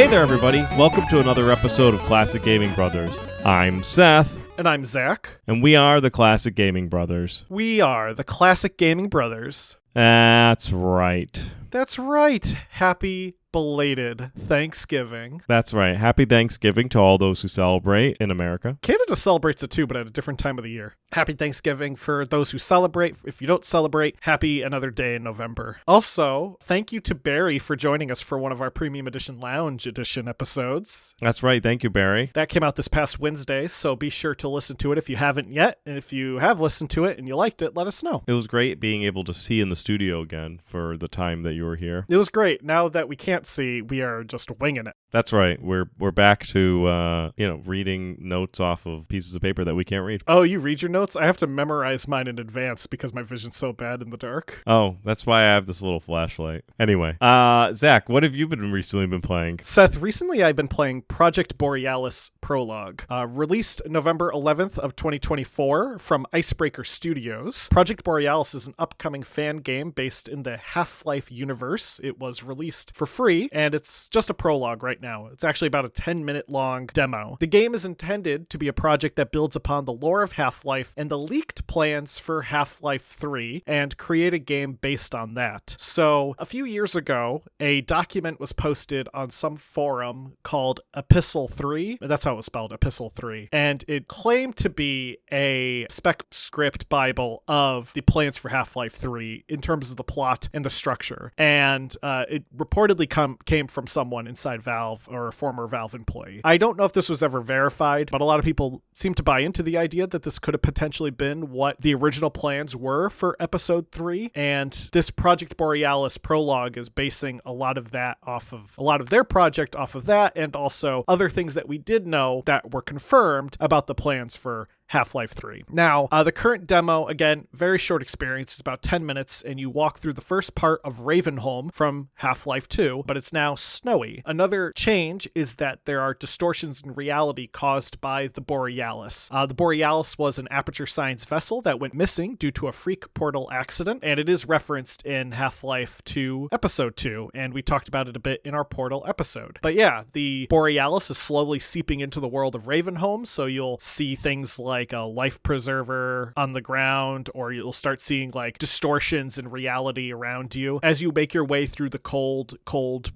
Hey there, everybody. Welcome to another episode of Classic Gaming Brothers. I'm Seth. And I'm Zach. And we are the Classic Gaming Brothers. We are the Classic Gaming Brothers. That's right. That's right. Happy belated Thanksgiving. That's right. Happy Thanksgiving to all those who celebrate in America. Canada celebrates it too, but at a different time of the year. Happy Thanksgiving for those who celebrate. If you don't celebrate, happy another day in November. Also, thank you to Barry for joining us for one of our Premium Edition Lounge Edition episodes. That's right. Thank you, Barry. That came out this past Wednesday, so be sure to listen to it if you haven't yet. And if you have listened to it and you liked it, let us know. It was great being able to see in the studio again for the time that you were here. It was great. Now that we can't see, we are just winging it. That's right. We're back to reading notes off of pieces of paper that we can't read. Oh, you read your notes? I have to memorize mine in advance because my vision's so bad in the dark. Oh, that's why I have this little flashlight. Anyway, Zach, what have you recently been playing? Seth, recently I've been playing Project Borealis Prologue, released November 11th of 2024 from Icebreaker Studios. Project Borealis is an upcoming fan game based in the Half-Life universe. It was released for free, and it's just a prologue right now. It's actually about a 10-minute long demo. The game is intended to be a project that builds upon the lore of Half-Life and the leaked plans for Half-Life 3 and create a game based on that. So, a few years ago, a document was posted on some forum called Epistle 3. That's how it was spelled, Epistle 3. And it claimed to be a spec script bible of the plans for Half-Life 3 in terms of the plot and the structure. And it reportedly came from someone inside Valve or a former Valve employee. I don't know if this was ever verified, but a lot of people seem to buy into the idea that this could have potentially been what the original plans were for Episode 3. And this Project Borealis prologue is basing a lot of that off of a lot of their project off of that, and also other things that we did know that were confirmed about the plans for Half-Life 3. Now, the current demo, again, very short experience. It's about 10 minutes, and you walk through the first part of Ravenholm from Half-Life 2, but it's now snowy. Another change is that there are distortions in reality caused by the Borealis. The Borealis was an Aperture Science vessel that went missing due to a freak portal accident, and it is referenced in Half-Life 2 Episode 2, and we talked about it a bit in our Portal episode. But yeah, the Borealis is slowly seeping into the world of Ravenholm, so you'll see things like a life preserver on the ground, or you'll start seeing like distortions in reality around you as you make your way through the cold,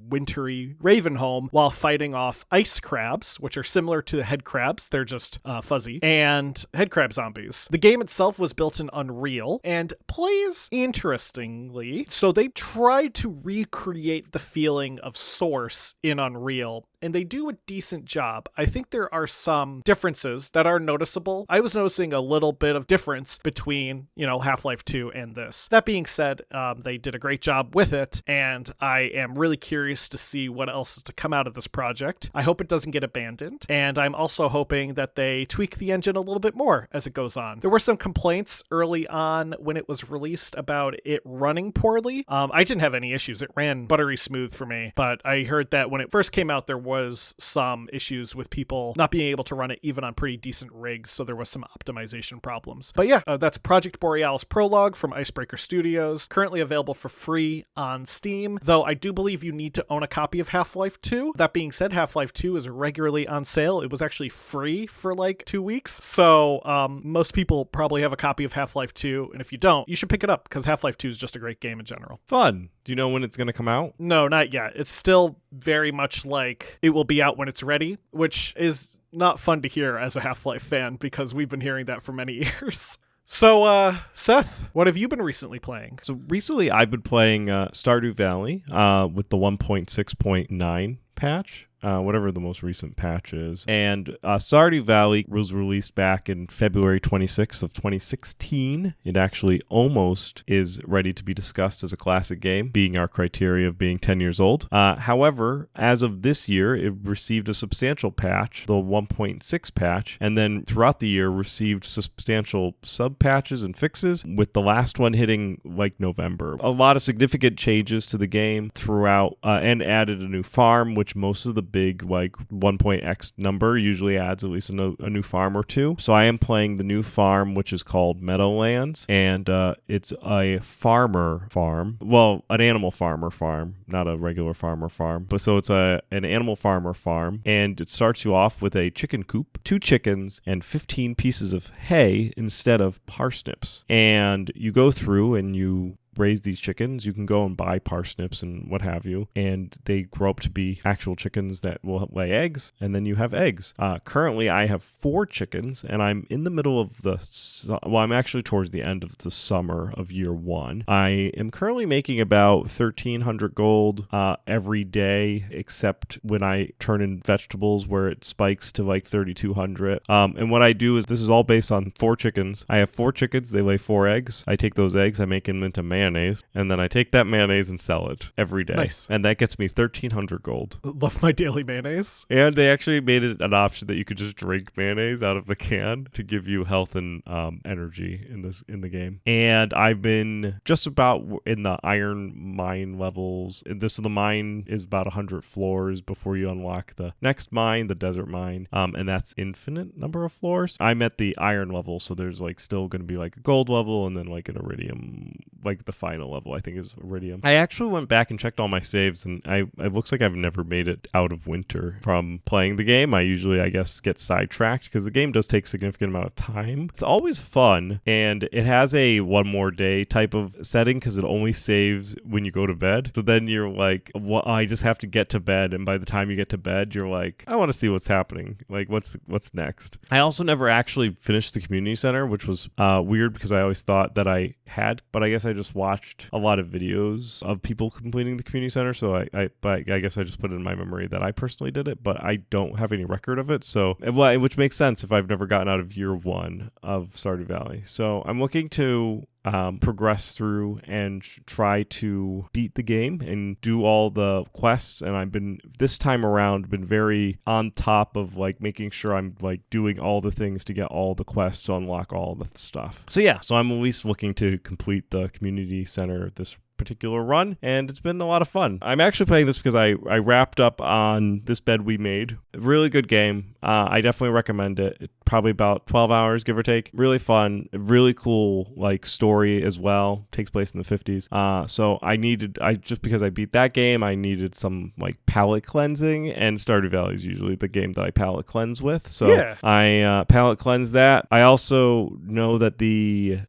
wintry Ravenholm while fighting off ice crabs, which are similar to the head crabs. They're just fuzzy, and head crab zombies. The game itself was built in Unreal and plays interestingly. So they tried to recreate the feeling of Source in Unreal, and they do a decent job. I think there are some differences that are noticeable. I was noticing a little bit of difference between, Half-Life 2 and this. That being said, they did a great job with it, and I am really curious to see what else is to come out of this project. I hope it doesn't get abandoned, and I'm also hoping that they tweak the engine a little bit more as it goes on. There were some complaints early on when it was released about it running poorly. I didn't have any issues. It ran buttery smooth for me, but I heard that when it first came out, there was some issues with people not being able to run it even on pretty decent rigs, so there was some optimization problems. But yeah, that's Project Borealis Prologue from Icebreaker Studios, currently available for free on Steam, though I do believe you need to own a copy of Half-Life 2. That being said, Half-Life 2 is regularly on sale. It was actually free for like 2 weeks, so most people probably have a copy of Half-Life 2, and if you don't, you should pick it up because Half-Life 2 is just a great game in general. Fun. Do you know when it's going to come out? No, not yet. It's still very much like it will be out when it's ready, which is not fun to hear as a Half-Life fan because we've been hearing that for many years. So, Seth, what have you been recently playing? So recently I've been playing Stardew Valley with the 1.6.9 patch. Whatever the most recent patch is. And Stardew Valley was released back in February 26th of 2016. It actually almost is ready to be discussed as a classic game, being our criteria of being 10 years old. However, as of this year, it received a substantial patch, the 1.6 patch, and then throughout the year received substantial sub-patches and fixes, with the last one hitting like November. A lot of significant changes to the game throughout, and added a new farm, which most of the big like 1.x number usually adds at least a new farm or two. So I am playing the new farm, which is called Meadowlands, and it's a farmer farm. Well, an animal farmer farm, not a regular farmer farm. But so it's an animal farmer farm, and it starts you off with a chicken coop, 2 chickens, and 15 pieces of hay instead of parsnips. And you go through and you raise these chickens. You can go and buy parsnips and what have you, and they grow up to be actual chickens that will lay eggs, and then you have eggs. Currently, I have 4 chickens, and I'm in the middle of I'm actually towards the end of the summer of year 1. I am currently making about 1,300 gold every day, except when I turn in vegetables where it spikes to like 3,200. And what I do is, this is all based on 4 chickens. I have 4 chickens. They lay 4 eggs. I take those eggs, I make them into mayonnaise, and then I take that mayonnaise and sell it every day. Nice. And that gets me 1,300 gold. Love my daily mayonnaise. And they actually made it an option that you could just drink mayonnaise out of the can to give you health and energy in the game. And I've been just about in the iron mine levels. The mine is about 100 floors before you unlock the next mine, the desert mine, and that's infinite number of floors. I'm at the iron level, so there's like still going to be like a gold level and then like an iridium, like the final level I think is iridium. I actually went back and checked all my saves, and it looks like I've never made it out of winter from playing the game. I usually, I guess, get sidetracked because the game does take a significant amount of time. It's always fun, and it has a one more day type of setting because it only saves when you go to bed. So then you're like, well, I just have to get to bed, and by the time you get to bed, you're like, I want to see what's happening. Like, what's next? I also never actually finished the community center, which was weird because I always thought that I had, but I guess I just watched a lot of videos of people completing the community center, so I guess I just put it in my memory that I personally did it, but I don't have any record of it, so which makes sense if I've never gotten out of year 1 of Stardew Valley. So I'm looking to progress through and try to beat the game and do all the quests, and I've been this time around been very on top of like making sure I'm like doing all the things to get all the quests to unlock all the stuff. So yeah, so I'm at least looking to complete the community center this particular run, and it's been a lot of fun. I'm actually playing this because I wrapped up on This Bed We Made. Really good game. I definitely recommend it. It's probably about 12 hours, give or take. Really fun. Really cool like story as well. Takes place in the 50s. So just because I beat that game, I needed some like palate cleansing, and Stardew Valley is usually the game that I palate cleanse with. So yeah. I palate cleanse that. I also know that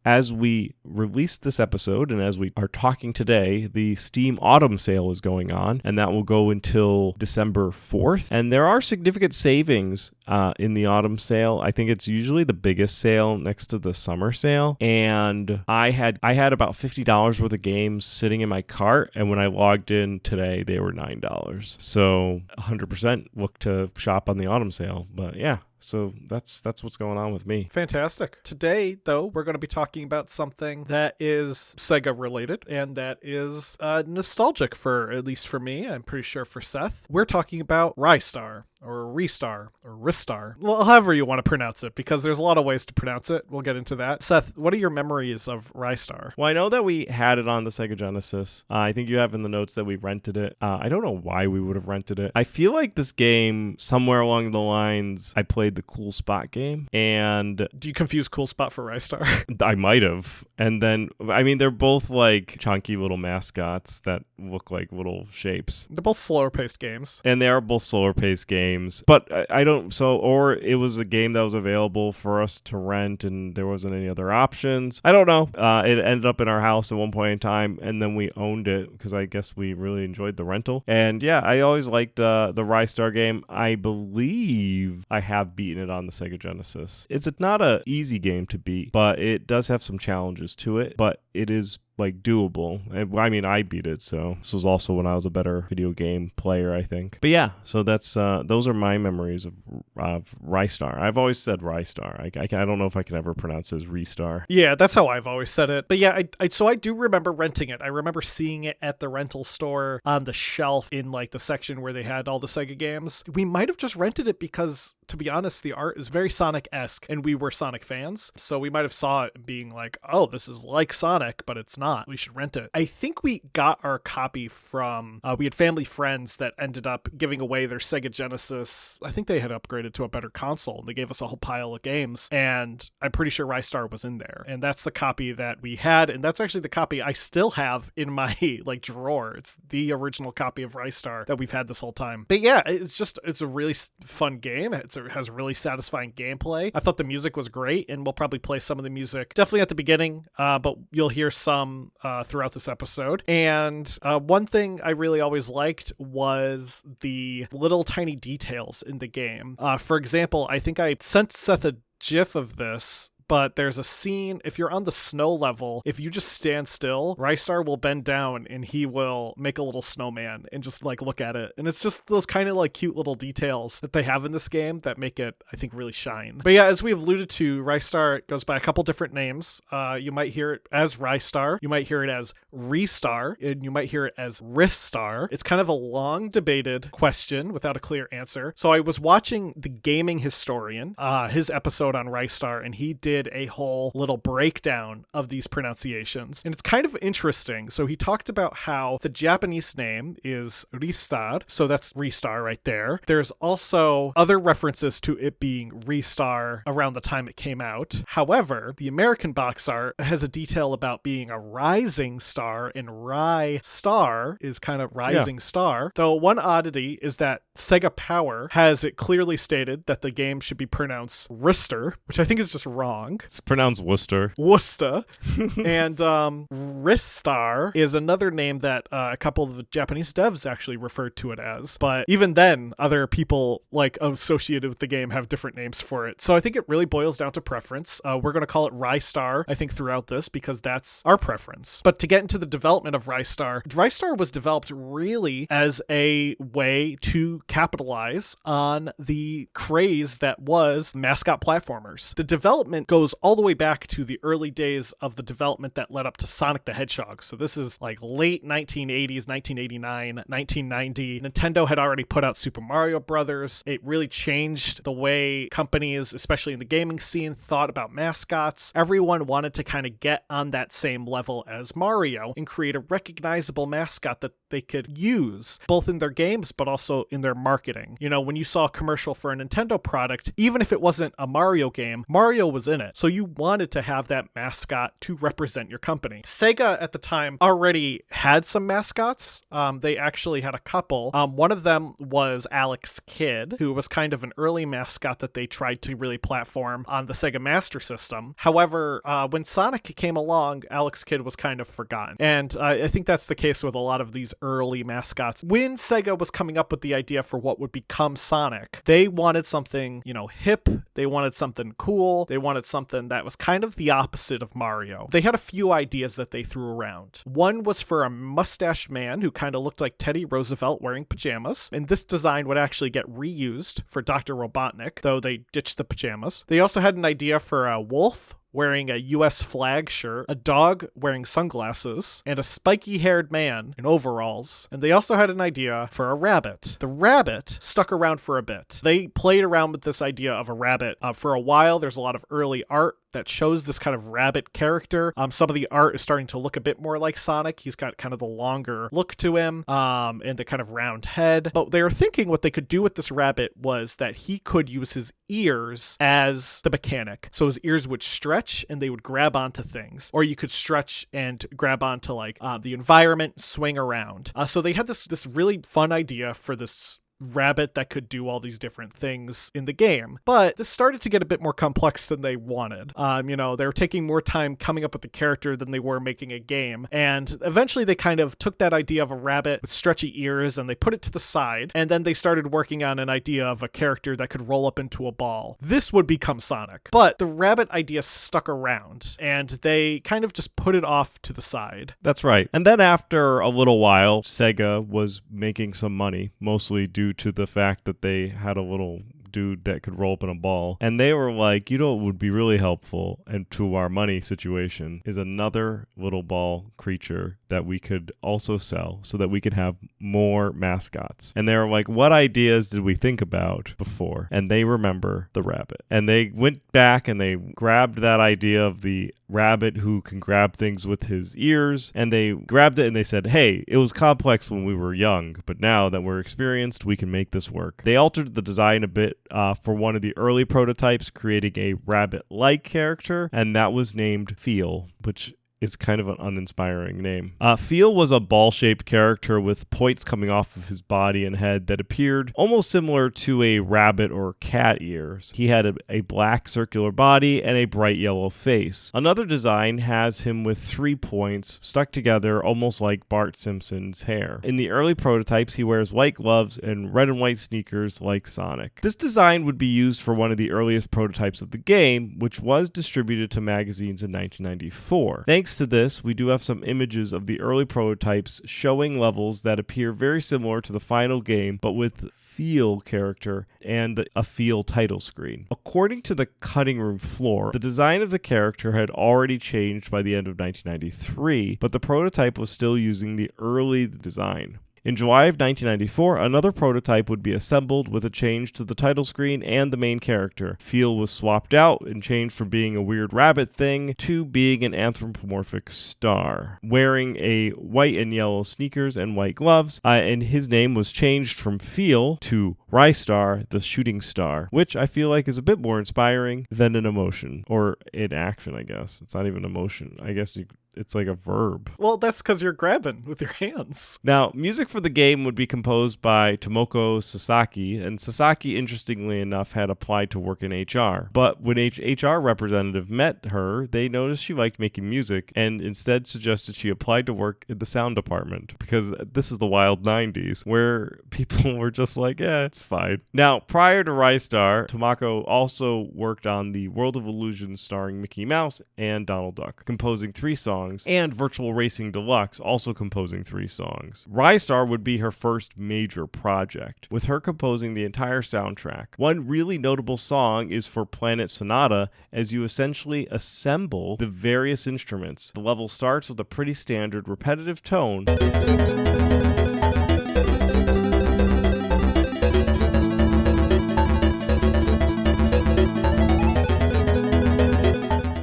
as we release this episode and as we are talking today, the Steam Autumn Sale is going on, and that will go until December 4th. And there are significant savings in the Autumn Sale. I think it's usually the biggest sale next to the Summer Sale. And I had about $50 worth of games sitting in my cart, and when I logged in today, they were $9. So 100% look to shop on the Autumn Sale. But yeah. So that's what's going on with me. Fantastic. Today, though, we're going to be talking about something that is Sega related and that is nostalgic at least for me. I'm pretty sure for Seth. We're talking about Ristar or Ristar or Ristar. Well, however you want to pronounce it, because there's a lot of ways to pronounce it. We'll get into that. Seth, what are your memories of Ristar? Well, I know that we had it on the Sega Genesis. I think you have in the notes that we rented it. I don't know why we would have rented it. I feel like this game, somewhere along the lines, I played the Cool Spot game, and do you confuse Cool Spot for Ristar? I might have. And then I mean, they're both like chunky little mascots that look like little shapes. They're both slower paced games, and they are both slower paced games, but I don't, so, or it was a game that was available for us to rent and there wasn't any other options. I don't know. It ended up in our house at one point in time, and then we owned it because I guess we really enjoyed the rental. And yeah, I always liked the Ristar game. I believe I have beaten it on the Sega Genesis. It's not an easy game to beat, but it does have some challenges to it, but it is like doable. I mean, I beat it, so this was also when I was a better video game player, I think. But yeah, so that's those are my memories of Ristar. I've always said Ristar. I don't know if I can ever pronounce it as Ristar. Yeah, that's how I've always said it. But yeah, I do remember renting it. I remember seeing it at the rental store on the shelf in like the section where they had all the Sega games. We might have just rented it because, to be honest, the art is very Sonic-esque, and we were Sonic fans, so we might have saw it being like, oh, this is like Sonic, but it's not. not. We should rent it. I think we got our copy from, we had family friends that ended up giving away their Sega Genesis. I think they had upgraded to a better console. They gave us a whole pile of games, and I'm pretty sure Ristar was in there. And that's the copy that we had, and that's actually the copy I still have in my like drawer. It's the original copy of Ristar that we've had this whole time. But yeah, it's a really fun game. It has really satisfying gameplay. I thought the music was great, and we'll probably play some of the music definitely at the beginning, but you'll hear some throughout this episode. And one thing I really always liked was the little tiny details in the game. For example, I think I sent Seth a GIF of this, but there's a scene, if you're on the snow level, if you just stand still, Ristar will bend down and he will make a little snowman and just like look at it. And it's just those kind of like cute little details that they have in this game that make it, I think, really shine. But yeah, as we've alluded to, Ristar goes by a couple different names. You might hear it as Ristar, you might hear it as Ristar, and you might hear it as Ristar. It's kind of a long debated question without a clear answer. So I was watching The Gaming Historian, his episode on Ristar, and he did a whole little breakdown of these pronunciations, and it's kind of interesting. So he talked about how the Japanese name is Ristar, so that's Ristar right there. There's also other references to it being Ristar around the time it came out. However, the American box art has a detail about being a rising star, and Ristar is kind of rising star. Though one oddity is that Sega Power has it clearly stated that the game should be pronounced Ristar, which I think is just wrong. It's pronounced Worcester. And Ristar is another name that a couple of the Japanese devs actually referred to it as. But even then, other people like associated with the game have different names for it. So I think it really boils down to preference. We're going to call it Ristar, I think, throughout this because that's our preference. But to get into the development of Ristar, Ristar was developed really as a way to capitalize on the craze that was mascot platformers. The development goes all the way back to the early days of the development that led up to Sonic the Hedgehog. So this is like late 1980s, 1989, 1990. Nintendo had already put out Super Mario Brothers. It really changed the way companies, especially in the gaming scene, thought about mascots. Everyone wanted to kind of get on that same level as Mario and create a recognizable mascot that they could use both in their games but also in their marketing. You know, when you saw a commercial for a Nintendo product, even if it wasn't a Mario game, Mario was in it. So you wanted to have that mascot to represent your company. Sega at the time already had some mascots. They actually had a couple. One of them was Alex Kidd, who was kind of an early mascot that they tried to really platform on the Sega Master System. However, when Sonic came along, Alex Kidd was kind of forgotten. And I think that's the case with a lot of these early mascots. When Sega was coming up with the idea for what would become Sonic, they wanted something, you know, hip. They wanted something cool. They wanted something that was kind of the opposite of Mario. They had a few ideas that they threw around. One was for a mustached man who kind of looked like Teddy Roosevelt wearing pajamas, and this design would actually get reused for Dr. Robotnik, though they ditched the pajamas. They also had an idea for a wolf wearing a US flag shirt, a dog wearing sunglasses, and a spiky-haired man in overalls. And they also had an idea for a rabbit. The rabbit stuck around for a bit. They played around with this idea of a rabbit for a while. There's a lot of early art that shows this kind of rabbit character. Some of the art is starting to look a bit more like Sonic. He's got kind of the longer look to him, and the kind of round head. But they were thinking what they could do with this rabbit was that he could use his ears as the mechanic. So his ears would stretch and they would grab onto things. Or you could stretch and grab onto like the environment, swing around. So they had this really fun idea for this rabbit that could do all these different things in the game. But this started to get a bit more complex than they wanted. You know, they were taking more time coming up with the character than they were making a game. And eventually they kind of took that idea of a rabbit with stretchy ears and they put it to the side. And then they started working on an idea of a character that could roll up into a ball. This would become Sonic. But the rabbit idea stuck around and they kind of just put it off to the side. That's right. And then after a little while, Sega was making some money, mostly due to the fact that they had a little dude that could roll up in a ball. And they were like, you know what would be really helpful and to our money situation is another little ball creature that we could also sell so that we could have more mascots. And they were like, what ideas did we think about before? And they remember the rabbit. And they went back and they grabbed that idea of the rabbit who can grab things with his ears, and they grabbed it and they said, hey, it was complex when we were young, but now that we're experienced, we can make this work. They altered the design a bit for one of the early prototypes, creating a rabbit-like character, and that was named Feel, which is kind of an uninspiring name. Feel was a ball-shaped character with points coming off of his body and head that appeared almost similar to a rabbit or cat ears. He had a black circular body and a bright yellow face. Another design has him with 3 points stuck together almost like Bart Simpson's hair. In the early prototypes, he wears white gloves and red and white sneakers like Sonic. This design would be used for one of the earliest prototypes of the game, which was distributed to magazines in 1994. Thanks to this, we do have some images of the early prototypes showing levels that appear very similar to the final game, but with Feel character and a Feel title screen. According to the cutting room floor, the design of the character had already changed by the end of 1993, but the prototype was still using the early design. In July of 1994, another prototype would be assembled with a change to the title screen and the main character. Feel was swapped out and changed from being a weird rabbit thing to being an anthropomorphic star, wearing a white and yellow sneakers and white gloves, and his name was changed from Feel to Ristar, the shooting star, which I feel like is a bit more inspiring than an emotion, or an action, I guess. It's not even emotion. I guess it's like a verb. Well, that's because you're grabbing with your hands. Now, music for the game would be composed by Tomoko Sasaki, and Sasaki, interestingly enough, had applied to work in HR. But when HR representative met her, they noticed she liked making music, and instead suggested she applied to work in the sound department, because this is the wild 90s, where people were just like, yeah, it's fine. Now, prior to Ristar, Tomoko also worked on the World of Illusion starring Mickey Mouse and Donald Duck, composing 3 songs, and Virtual Racing Deluxe, also composing 3 songs. Ristar would be her first major project, with her composing the entire soundtrack. One really notable song is for Planet Sonata, as you essentially assemble the various instruments. The level starts with a pretty standard repetitive tone,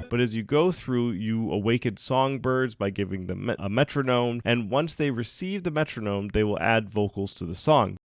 but as you go through, you awaken songbirds by giving them a metronome, and once they receive the metronome, they will add vocals to the song.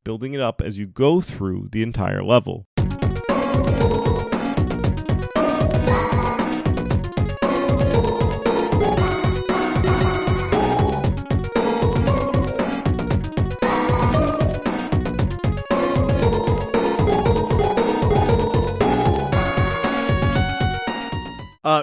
Building it up as you go through the entire level.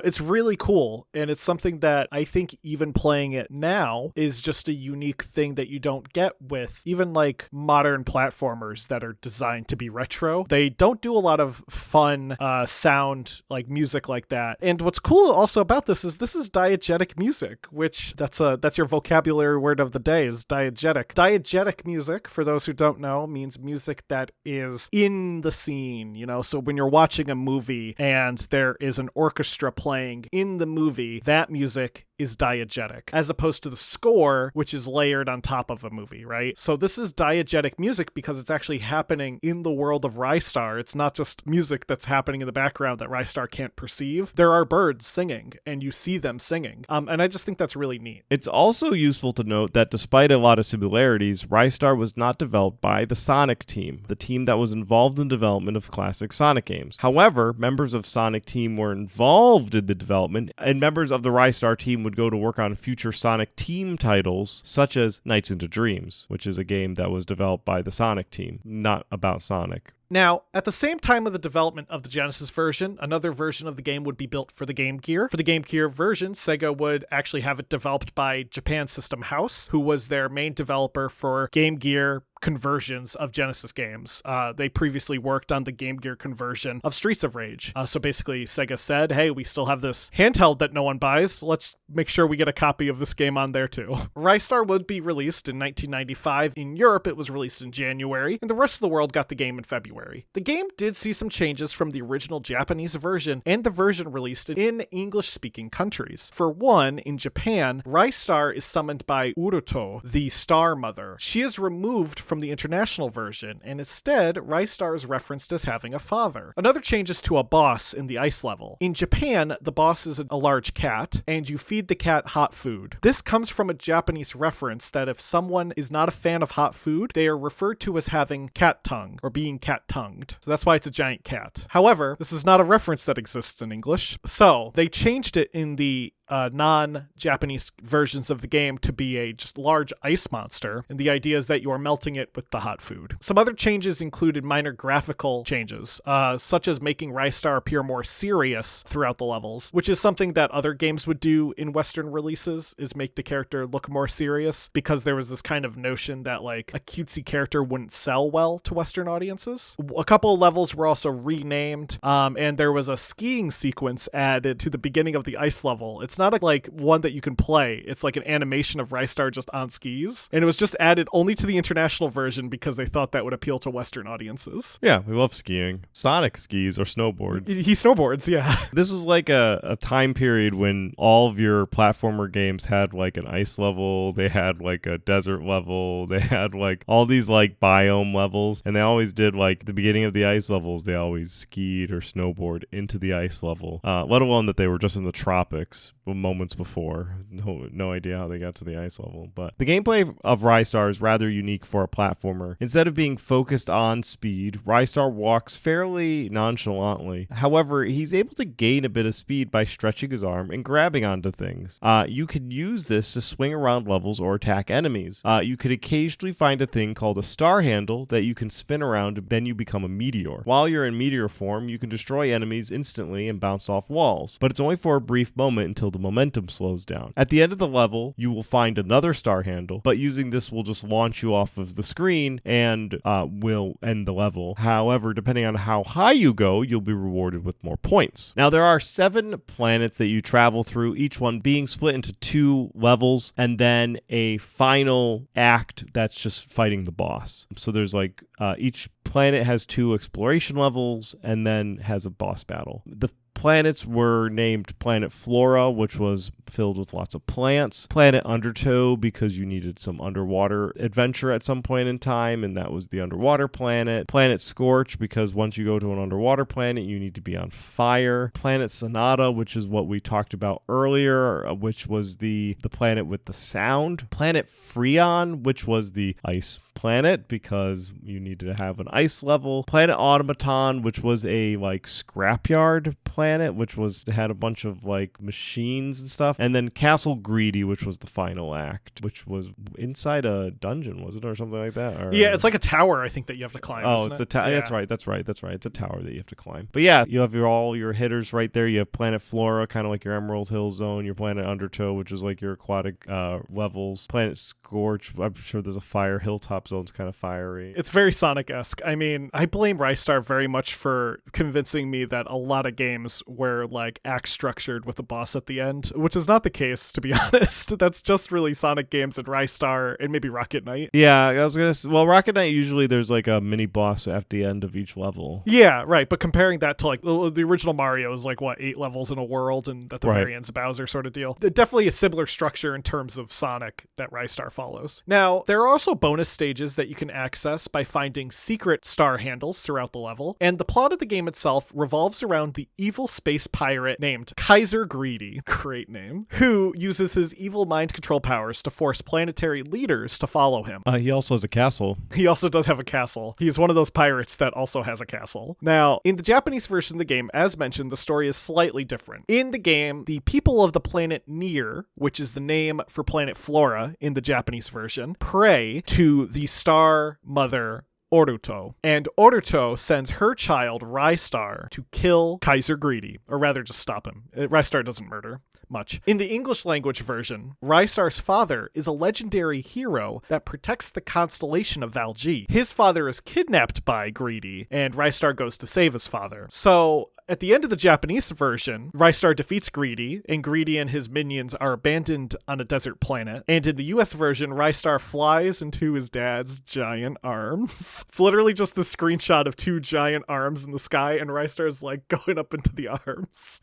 It's really cool, and it's something that I think even playing it now is just a unique thing that you don't get with even like modern platformers that are designed to be retro. They don't do a lot of fun sound like music like that. And what's cool also about this is diegetic music, which that's your vocabulary word of the day is diegetic. Diegetic music, for those who don't know, means music that is in the scene, you know. So when you're watching a movie and there is an orchestra playing in the movie, that music is diegetic, as opposed to the score, which is layered on top of a movie, right? So this is diegetic music because it's actually happening in the world of Ristar. It's not just music that's happening in the background that Ristar can't perceive. There are birds singing, and you see them singing. And I just think that's really neat. It's also useful to note that despite a lot of similarities, Ristar was not developed by the Sonic team, the team that was involved in development of classic Sonic games. However, members of Sonic team were involved in the development, and members of the Ristar team would go to work on future Sonic team titles, such as Nights into Dreams, which is a game that was developed by the Sonic team, not about Sonic. Now, at the same time of the development of the Genesis version, another version of the game would be built for the Game Gear. For the Game Gear version, Sega would actually have it developed by Japan System House, who was their main developer for Game Gear conversions of Genesis games. They previously worked on the Game Gear conversion of Streets of Rage. So basically, Sega said, hey, we still have this handheld that no one buys. Let's make sure we get a copy of this game on there too. Ristar would be released in 1995. In Europe, it was released in January, and the rest of the world got the game in February. The game did see some changes from the original Japanese version and the version released in English-speaking countries. For one, in Japan, Ristar is summoned by Uruto, the Star Mother. She is removed from the international version, and instead, Ristar is referenced as having a father. Another change is to a boss in the ice level. In Japan, the boss is a large cat, and you feed the cat hot food. This comes from a Japanese reference that if someone is not a fan of hot food, they are referred to as having cat tongue, or being cat-tongued. So that's why it's a giant cat. However, this is not a reference that exists in English, so they changed it in the non-Japanese versions of the game to be a just large ice monster, and the idea is that you are melting it with the hot food. Some other changes included minor graphical changes, such as making Ristar appear more serious throughout the levels, which is something that other games would do in Western releases, is make the character look more serious, because there was this kind of notion that like a cutesy character wouldn't sell well to Western audiences. A couple of levels were also renamed, and there was a skiing sequence added to the beginning of the ice level. It's not like one that you can play. It's like an animation of Ristar just on skis. And it was just added only to the international version because they thought that would appeal to Western audiences. Yeah, we love skiing. Sonic skis or snowboards. He snowboards, yeah. This was like a time period when all of your platformer games had like an ice level, they had like a desert level, they had like all these like biome levels, and they always did like the beginning of the ice levels, they always skied or snowboard into the ice level, let alone that they were just in the tropics moments before. No idea how they got to the ice level. But the gameplay of Ristar is rather unique for a platformer. Instead of being focused on speed, Ristar walks fairly nonchalantly. However, he's able to gain a bit of speed by stretching his arm and grabbing onto things. You could use this to swing around levels or attack enemies. You could occasionally find a thing called a star handle that you can spin around, and then you become a meteor. While you're in meteor form, you can destroy enemies instantly and bounce off walls, but it's only for a brief moment until the momentum slows down. At the end of the level, you will find another star handle, but using this will just launch you off of the screen and will end the level. However, depending on how high you go, you'll be rewarded with more points. Now, there are 7 planets that you travel through, each one being split into 2 levels, and then a final act that's just fighting the boss. So there's like each planet has 2 exploration levels and then has a boss battle. The planets were named Planet Flora, which was filled with lots of plants. Planet Undertow, because you needed some underwater adventure at some point in time, and that was the underwater planet. Planet Scorch, because once you go to an underwater planet, you need to be on fire. Planet Sonata, which is what we talked about earlier, which was the planet with the sound. Planet Freon, which was the ice planet, because you needed to have an ice level. Planet Automaton, which was a like scrapyard planet, which had a bunch of like machines and stuff. And then Castle Greedy, which was the final act, which was inside a dungeon, was it, or something like that? Or, yeah, it's like a tower, I think, that you have to climb. Oh, it's a tower. Yeah. That's right. It's a tower that you have to climb. But yeah, you have all your hitters right there. You have Planet Flora, kind of like your Emerald Hill Zone. Your Planet Undertow, which is like your aquatic levels. Planet Scorch, I'm sure there's a fire. Hilltop Zone's kind of fiery. It's very Sonic-esque. I mean, I blame Ristar very much for convincing me that a lot of games were like act structured with a boss at the end, which is not the case, to be honest. That's just really Sonic games and Ristar and maybe Rocket Knight. Yeah, I was gonna say, well, Rocket Knight, usually there's like a mini boss at the end of each level. Yeah, right. But comparing that to like the original Mario is like, what, 8 levels in a world, and at the very end's Bowser sort of deal. Definitely a similar structure in terms of Sonic that Ristar follows. Now, there are also bonus stages that you can access by finding secret star handles throughout the level, and the plot of the game itself revolves around the evil space pirate named Kaiser Greedy, great name, who uses his evil mind control powers to force planetary leaders to follow him. He also has a castle. He also does have a castle. He's one of those pirates that also has a castle. Now, in the Japanese version of the game, as mentioned, the story is slightly different. In the game, the people of the planet Nier, which is the name for planet Flora in the Japanese version, pray to the star mother Oruto. And Oruto sends her child, Ristar, to kill Kaiser Greedy, or rather just stop him. Ristar doesn't murder much. In the English language version, Ristar's father is a legendary hero that protects the constellation of Valji. His father is kidnapped by Greedy, and Ristar goes to save his father. So at the end of the Japanese version, Ristar defeats Greedy, and Greedy and his minions are abandoned on a desert planet. And in the US version, Ristar flies into his dad's giant arms. It's literally just the screenshot of two giant arms in the sky, and Ristar's like going up into the arms.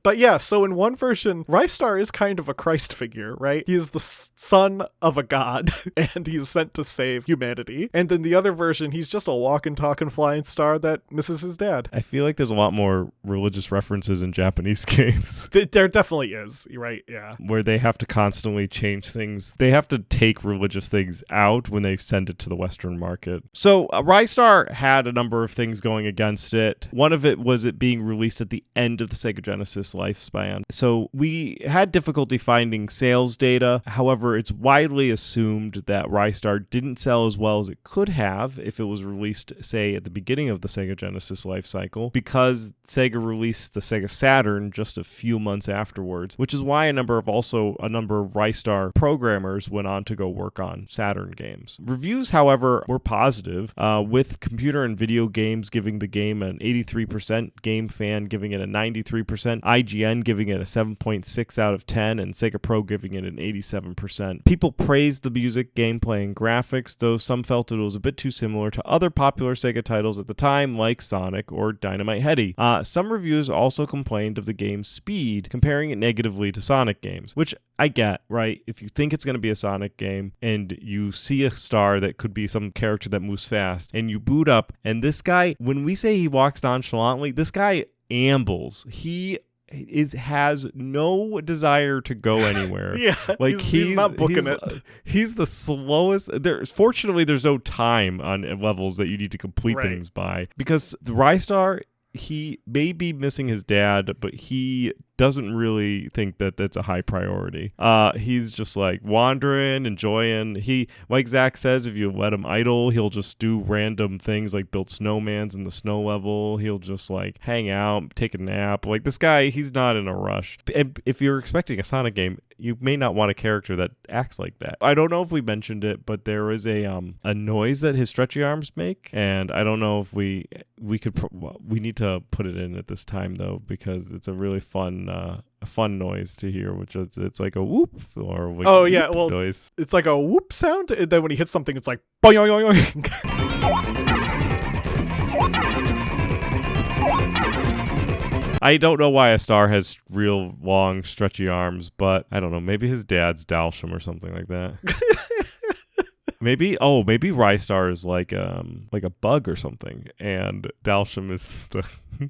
But yeah, so in one version, Ristar is kind of a Christ figure, right? He is the son of a god, and he's sent to save humanity. And in the other version, he's just a walking, talking, flying star that misses his dad. I feel like there's a lot more religious references in Japanese games. There definitely is. You're right, yeah. Where they have to constantly change things. They have to take religious things out when they send it to the Western market. So Ristar had a number of things going against it. One of it was it being released at the end of the Sega Genesis lifespan. So we had difficulty finding sales data. However, it's widely assumed that Ristar didn't sell as well as it could have if it was released, say, at the beginning of the Sega Genesis life cycle, because Sega released the Sega Saturn just a few months afterwards, which is why a number of Ristar programmers went on to go work on Saturn games. Reviews, however, were positive, with Computer and Video Games giving the game an 83%, Game Fan giving it a 93%, IGN giving it a 7.6 out of 10, and Sega Pro giving it an 87%. People praised the music, gameplay, and graphics, though some felt it was a bit too similar to other popular Sega titles at the time, like Sonic or Dynamite Headdy. Some reviews also complained of the game's speed, comparing it negatively to Sonic games, which I get, right? If you think it's going to be a Sonic game and you see a star that could be some character that moves fast and you boot up, and this guy, when we say he walks nonchalantly, this guy ambles. He has no desire to go anywhere. Yeah, like he's not booking it. He's the slowest. Fortunately, there's no time on levels that you need to complete things by, because the Ristar, he may be missing his dad, but he doesn't really think that that's a high priority. He's just like wandering, enjoying. He, like Zach says, if you let him idle, he'll just do random things like build snowmans in the snow level. He'll just like hang out, take a nap. Like this guy, he's not in a rush. And if you're expecting a Sonic game, you may not want a character that acts like that. I don't know if we mentioned it, but there is a noise that his stretchy arms make, and I don't know if we need to put it in at this time though, because it's a really fun noise to hear, which is it's like a whoop or like a whoop noise. It's like a whoop sound, and then when he hits something, it's like boing, boing, boing. I don't know why a star has real long stretchy arms, but I don't know. Maybe his dad's Dalsham or something like that. Maybe Ristar is like a bug or something, and Dalsham is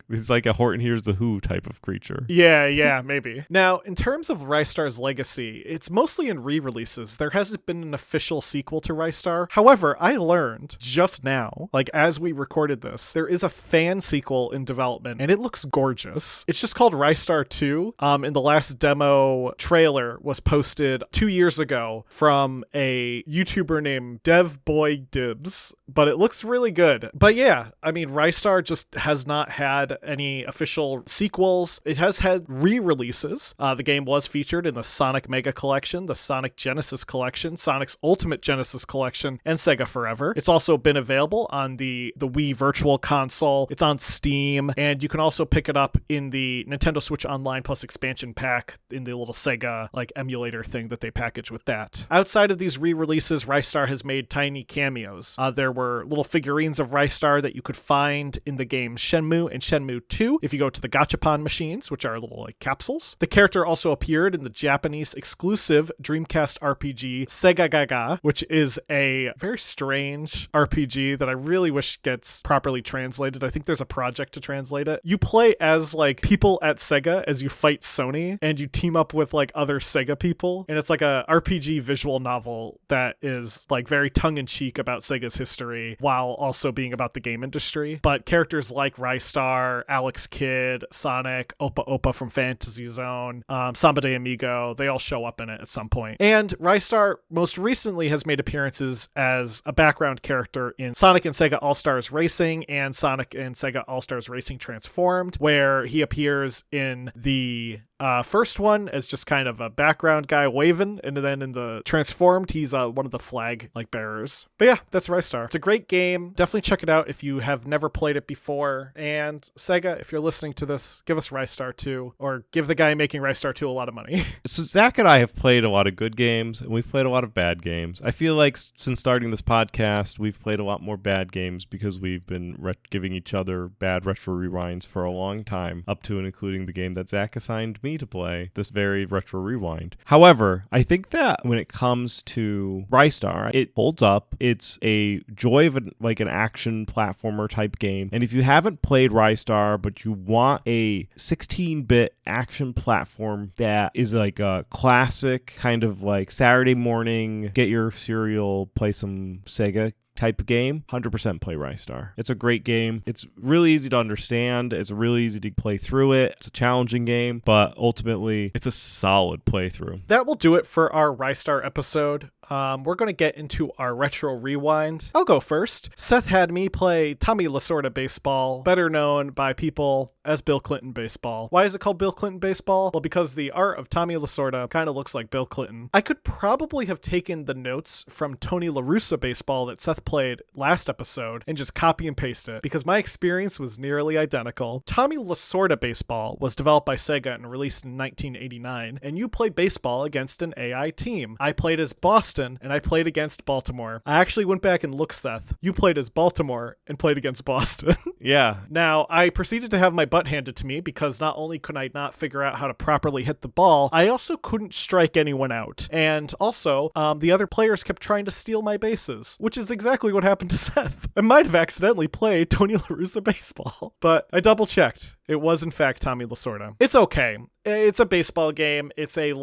it's like a Horton Hears the Who type of creature. Yeah, maybe. Now, in terms of Ristar's legacy, it's mostly in re-releases. There hasn't been an official sequel to Ristar. However, I learned just now, like as we recorded this, there is a fan sequel in development, and it looks gorgeous. It's just called Ristar 2. And the last demo trailer was posted 2 years ago from a YouTuber named DevBoyDibs, but it looks really good. But yeah, I mean, Ristar just has not had any official sequels. It has had re-releases. The game was featured in the Sonic Mega Collection, the Sonic Genesis Collection, Sonic's Ultimate Genesis Collection, and Sega Forever. It's also been available on the Wii Virtual Console. It's on Steam, and you can also pick it up in the Nintendo Switch Online Plus expansion pack in the little Sega like emulator thing that they package with that. Outside of these re-releases, Ristar has made tiny cameos. There were little figurines of Ristar that you could find in the game Shenmue and Shenmue 2 if you go to the Gachapon machines, which are little like capsules. The character also appeared in the Japanese exclusive Dreamcast RPG Sega Gaga, which is a very strange RPG that I really wish gets properly translated. I think there's a project to translate it. You play as like people at Sega as you fight Sony, and you team up with like other Sega people, and it's like a RPG visual novel that is like very tongue-in-cheek about Sega's history while also being about the game industry. But characters like Ristar Ristar, Alex Kidd, Sonic, Opa Opa from Fantasy Zone, Samba de Amigo. They all show up in it at some point. And Ristar most recently has made appearances as a background character in Sonic and Sega All-Stars Racing and Sonic and Sega All-Stars Racing Transformed, where he appears in the first one as just kind of a background guy waving, and then in the Transformed, he's one of the flag bearers. But yeah, that's Ristar. It's a great game. Definitely check it out if you have never played it before. And Sega, if you're listening to this, give us Ristar 2, or give the guy making Ristar 2 a lot of money. So Zach and I have played a lot of good games, and we've played a lot of bad games. I feel like since starting this podcast, we've played a lot more bad games because we've been giving each other bad retro rewinds for a long time, up to and including the game that Zach assigned me to play, this very retro rewind. However, I think that when it comes to Ristar, it holds up. It's a joy of an action platformer type game. And if you haven't played Ristar, but you want a 16-bit action platform that is like a classic kind of like Saturday morning, get your cereal, play some Sega type of game, 100% play Ristar. It's a great game. It's really easy to understand. It's really easy to play through it. It's a challenging game, but ultimately it's a solid playthrough. That will do it for our Ristar episode. We're going to get into our retro rewind. I'll go first. Seth had me play Tommy Lasorda Baseball, better known by people as Bill Clinton Baseball. Why is it called Bill Clinton Baseball? Well, because the art of Tommy Lasorda kind of looks like Bill Clinton. I could probably have taken the notes from Tony La Russa Baseball that Seth played last episode and just copy and paste it, because my experience was nearly identical. Tommy Lasorda Baseball was developed by Sega and released in 1989, and you play baseball against an AI team. I played as Boston, and I played against Baltimore. I actually went back and looked, Seth. You played as Baltimore and played against Boston. Yeah. Now, I proceeded to have my butt handed to me because not only could I not figure out how to properly hit the ball, I also couldn't strike anyone out. And also, the other players kept trying to steal my bases, which is exactly what happened to Seth. I might have accidentally played Tony La Russa Baseball, but I double checked. It was in fact Tommy Lasorda. It's okay. It's a baseball game. It's a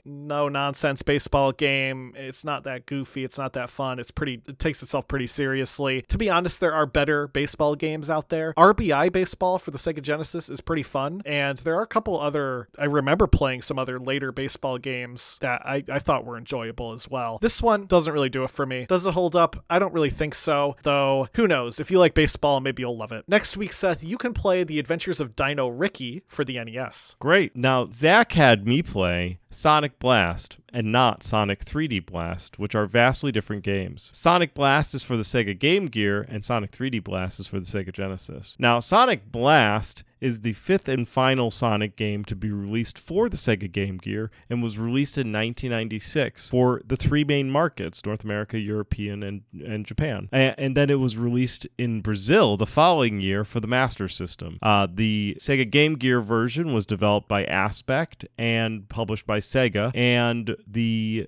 no nonsense baseball game. It's not that goofy. It's not that fun. It takes itself pretty seriously. To be honest, there are better baseball games out there. RBI Baseball for the Sega Genesis is pretty fun. And there are a couple other, I remember playing some other later baseball games that I thought were enjoyable as well. This one doesn't really do it for me. Does it hold up? I don't really think so, though who knows? If you like baseball, maybe you'll love it. Next week, Seth, you can play The Adventures of Dino Ricky for the NES. Great. Now, Zach had me play Sonic Blast and not Sonic 3D Blast, which are vastly different games. Sonic Blast is for the Sega Game Gear, and Sonic 3D Blast is for the Sega Genesis. Now, Sonic Blast is the fifth and final Sonic game to be released for the Sega Game Gear and was released in 1996 for the three main markets, North America, European, and Japan. And then it was released in Brazil the following year for the Master System. The Sega Game Gear version was developed by Aspect and published by Sega, and the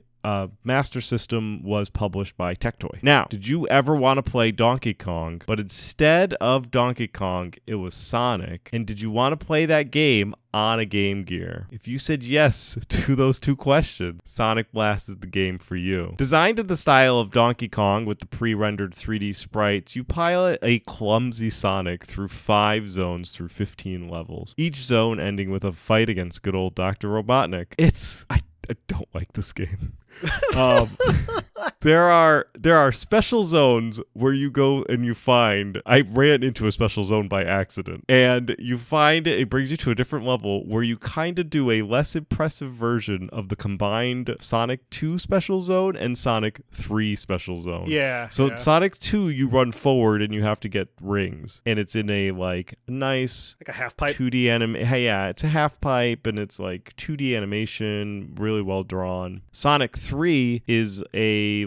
Master System was published by Tectoy. Now, did you ever want to play Donkey Kong, but instead of Donkey Kong, it was Sonic? And did you want to play that game on a Game Gear? If you said yes to those two questions, Sonic Blast is the game for you. Designed in the style of Donkey Kong with the pre-rendered 3D sprites, you pilot a clumsy Sonic through 5 zones through 15 levels, each zone ending with a fight against good old Dr. Robotnik. I don't like this game. There are special zones where you go and you find, I ran into a special zone by accident, and you find it brings you to a different level where you kind of do a less impressive version of the combined Sonic 2 special zone and Sonic 3 special zone. Yeah. So Sonic 2, you run forward and you have to get rings, and it's in a nice a half pipe 2D yeah, it's a half pipe, and it's 2D animation, really well drawn. Sonic 3 is a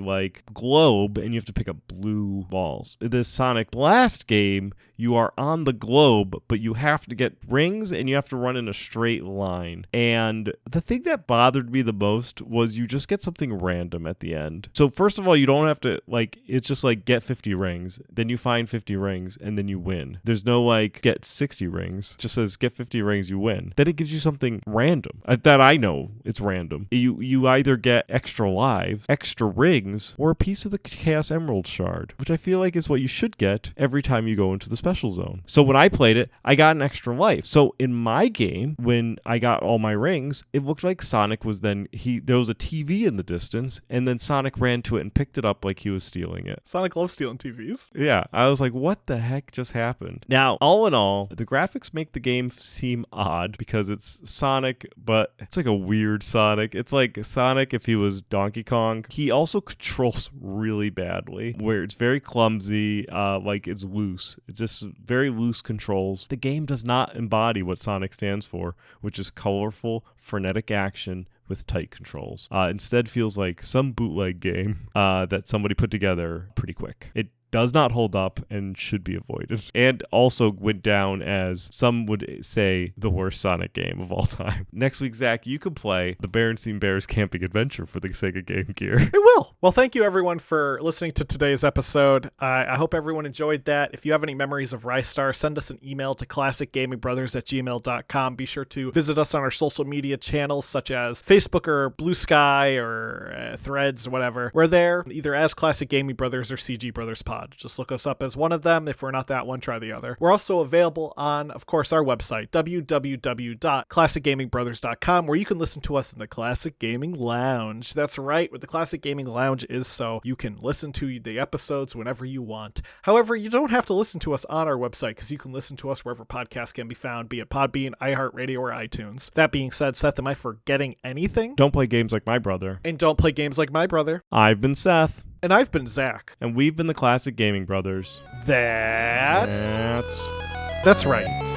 globe, and you have to pick up blue balls. This Sonic Blast game, you are on the globe, but you have to get rings and you have to run in a straight line. And the thing that bothered me the most was you just get something random at the end. So first of all, you don't have to it's just get 50 rings, then you find 50 rings, and then you win. There's no get 60 rings. It just says get 50 rings, you win. Then it gives you something random that I know it's random. You either get extra lives, extra rings, or a piece of the the Chaos Emerald Shard, which I feel like is what you should get every time you go into the special zone. So when I played it, I got an extra life. So in my game, when I got all my rings, it looked like Sonic was then, there was a TV in the distance, and then Sonic ran to it and picked it up like he was stealing it. Sonic loves stealing TVs. Yeah, I was like, what the heck just happened? Now, all in all, the graphics make the game seem odd because it's Sonic, but it's like a weird Sonic. It's like Sonic if he was Donkey Kong. He also controls really badly, where it's very clumsy, like it's loose. It's just very loose controls. The game does not embody what Sonic stands for, which is colorful, frenetic action with tight controls. Instead feels like some bootleg game that somebody put together pretty quick. It does not hold up and should be avoided. And also went down as, some would say, the worst Sonic game of all time. Next week, Zach, you can play the Berenstain Bears Camping Adventure for the Sega Game Gear. I will. Well, thank you everyone for listening to today's episode. I hope everyone enjoyed that. If you have any memories of Ristar, send us an email to classicgamingbrothers@gmail.com. Be sure to visit us on our social media channels such as Facebook or Blue Sky or Threads or whatever. We're there either as Classic Gaming Brothers or CG Brothers Pod. Just look us up as one of them. If we're not that one, try the other. We're also available on, of course, our website, www.classicgamingbrothers.com, where you can listen to us in the Classic Gaming Lounge. That's right, what the Classic Gaming Lounge is, so you can listen to the episodes whenever you want. However, you don't have to listen to us on our website, because you can listen to us wherever podcasts can be found, be it Podbean, iHeartRadio, or iTunes. That being said, Seth, am I forgetting anything? Don't play games like my brother. And don't play games like my brother. I've been Seth. And I've been Zach. And we've been the Classic Gaming Brothers. That's right.